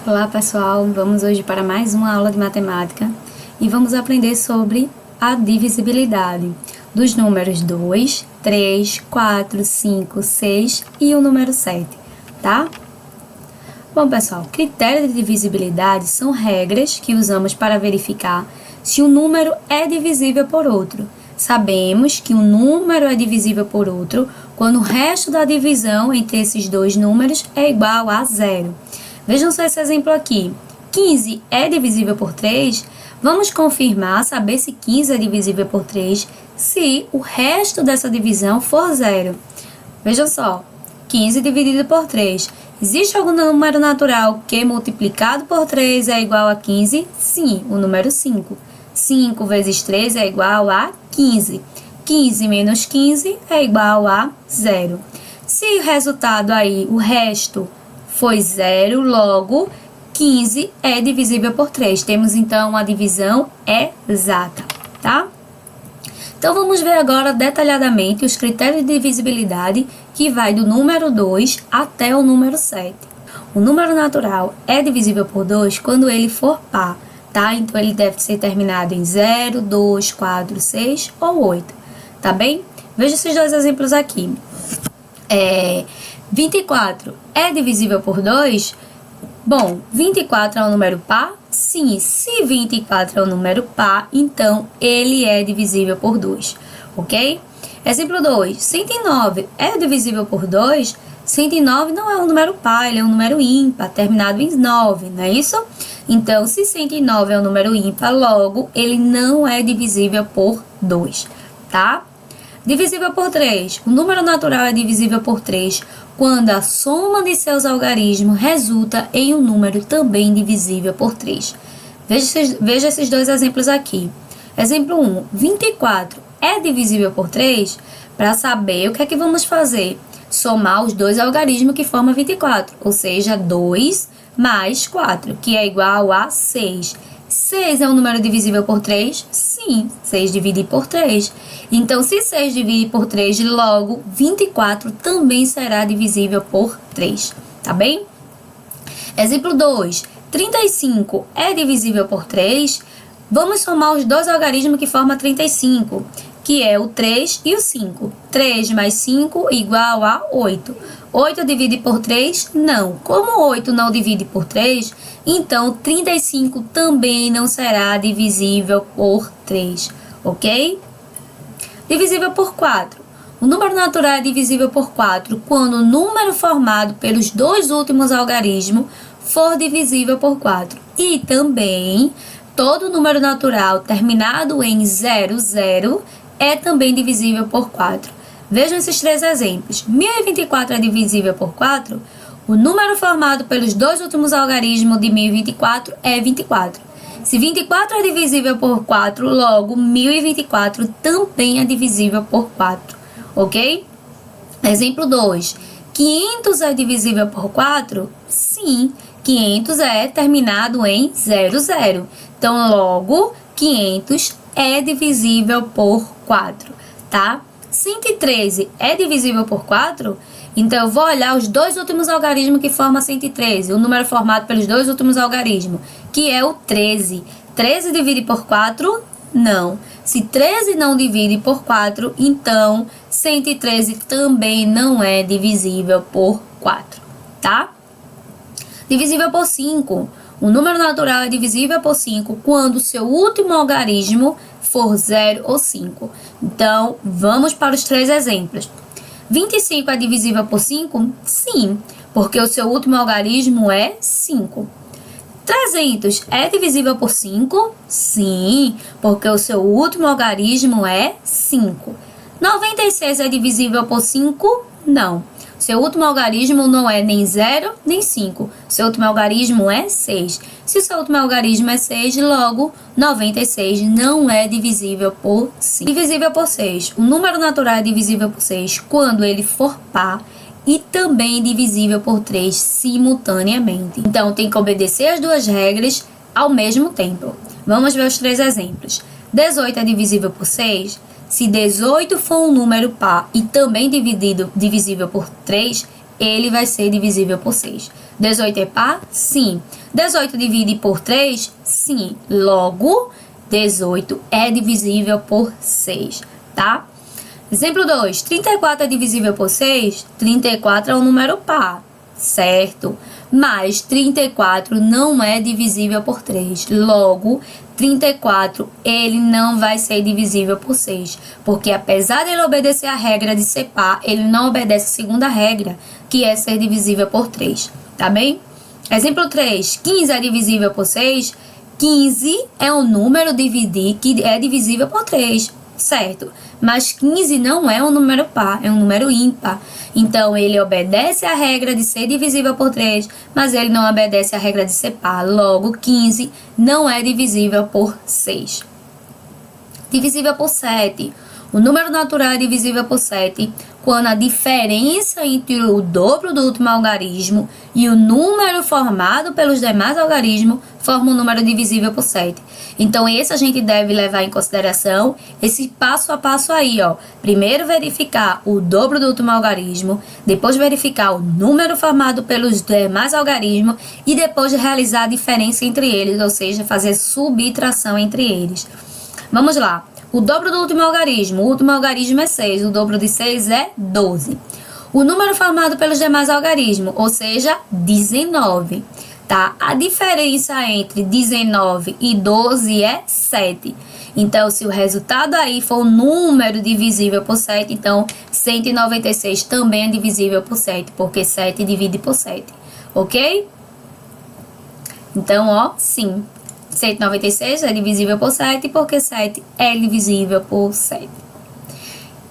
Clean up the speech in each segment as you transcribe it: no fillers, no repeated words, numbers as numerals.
Olá pessoal, vamos hoje para mais uma aula de matemática e vamos aprender sobre a divisibilidade dos números 2, 3, 4, 5, 6 e o número 7, tá? Bom pessoal, critérios de divisibilidade são regras que usamos para verificar se um número é divisível por outro. Sabemos que um número é divisível por outro quando o resto da divisão entre esses dois números é igual a zero. Vejam só esse exemplo aqui. 15 é divisível por 3? Vamos confirmar, saber se 15 é divisível por 3 se o resto dessa divisão for zero. Vejam só, 15 dividido por 3. Existe algum número natural que multiplicado por 3 é igual a 15? Sim, o número 5. 5 vezes 3 é igual a 15. 15 menos 15 é igual a 0. Se o resultado aí, o resto, foi 0, logo 15 é divisível por 3. Temos então uma divisão exata, tá? Então vamos ver agora detalhadamente os critérios de divisibilidade que vai do número 2 até o número 7. O número natural é divisível por 2 quando ele for par, tá? Então ele deve ser terminado em 0, 2, 4, 6 ou 8, tá bem? Veja esses dois exemplos aqui. 24 é divisível por 2? Bom, 24 é um número par? Sim, se 24 é um número par, então ele é divisível por 2, ok? Exemplo 2, 109 é divisível por 2? 109 não é um número par, ele é um número ímpar, terminado em 9, não é isso? Então, se 109 é um número ímpar, logo ele não é divisível por 2, tá? Divisível por 3. O número natural é divisível por 3 quando a soma de seus algarismos resulta em um número também divisível por 3. Veja esses dois exemplos aqui. Exemplo 1. 24 é divisível por 3? Para saber o que é que vamos fazer? Somar os dois algarismos que formam 24, ou seja, 2 mais 4, que é igual a 6. 6 é um número divisível por 3? Sim, 6 divide por 3. Então, se 6 divide por 3, logo 24 também será divisível por 3, tá bem? Exemplo 2. 35 é divisível por 3? Vamos somar os dois algarismos que formam 35, que é o 3 e o 5. 3 mais 5 igual a 8. 8 divide por 3? Não. Como 8 não divide por 3, então 35 também não será divisível por 3, ok? Divisível por 4. O número natural é divisível por 4 quando o número formado pelos dois últimos algarismos for divisível por 4. E também, todo número natural terminado em 00 é também divisível por 4. Vejam esses três exemplos. 1024 é divisível por 4? O número formado pelos dois últimos algarismos de 1024 é 24. Se 24 é divisível por 4, logo 1024 também é divisível por 4, ok? Exemplo 2. 500 é divisível por 4? Sim, 500 é terminado em 00. Então, logo, 500 é divisível por 4, tá? 113 é divisível por 4? Então, eu vou olhar os dois últimos algarismos que formam 113, o número formado pelos dois últimos algarismos, que é o 13. 13 divide por 4? Não. Se 13 não divide por 4, então 113 também não é divisível por 4, tá? Divisível por 5. O número natural é divisível por 5 quando o seu último algarismo for 0 ou 5. Então, vamos para os três exemplos. 25 é divisível por 5? Sim, porque o seu último algarismo é 5. 300 é divisível por 5? Sim, porque o seu último algarismo é 5. 96 é divisível por 5? Não. Seu último algarismo não é nem 0 nem 5. Seu último algarismo é 6. Se o seu último algarismo é 6, logo 96 não é divisível por 5. Divisível por 6. O número natural é divisível por 6 quando ele for par e também divisível por 3 simultaneamente. Então, tem que obedecer as duas regras ao mesmo tempo. Vamos ver os três exemplos. 18 é divisível por 6? Se 18 for um número par e também divisível por 3, ele vai ser divisível por 6. 18 é par? Sim. 18 divide por 3? Sim. Logo, 18 é divisível por 6, tá? Exemplo 2. 34 é divisível por 6? 34 é um número par, certo? Mas 34 não é divisível por 3. Logo, 34 ele não vai ser divisível por 6. Porque apesar de ele obedecer a regra de ser par, ele não obedece a segunda regra, que é ser divisível por 3. Tá bem? Exemplo 3. 15 é divisível por 6? 15 é um número que é divisível por 3, certo? Mas 15 não é um número par, é um número ímpar. Então, ele obedece à regra de ser divisível por 3, mas ele não obedece à regra de ser par. Logo, 15 não é divisível por 6. Divisível por 7. O número natural é divisível por 7 quando a diferença entre o dobro do último algarismo e o número formado pelos demais algarismos forma um número divisível por 7. Então, esse a gente deve levar em consideração esse passo a passo aí, ó. Primeiro verificar o dobro do último algarismo, depois verificar o número formado pelos demais algarismos e depois realizar a diferença entre eles, ou seja, fazer subtração entre eles. Vamos lá. O dobro do último algarismo. O último algarismo é 6. O dobro de 6 é 12. O número formado pelos demais algarismos, ou seja, 19. Tá? A diferença entre 19 e 12 é 7. Então, se o resultado aí for um número divisível por 7, então 196 também é divisível por 7, porque 7 divide por 7. Ok? Então, ó, sim. 196 é divisível por 7, porque 7 é divisível por 7.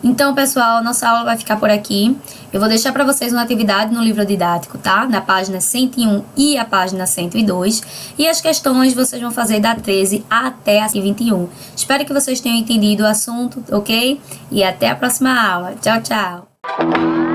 Então, pessoal, nossa aula vai ficar por aqui. Eu vou deixar para vocês uma atividade no livro didático, tá? Na página 101 e a página 102. E as questões vocês vão fazer da 13 até a 21. Espero que vocês tenham entendido o assunto, ok? E até a próxima aula. Tchau, tchau!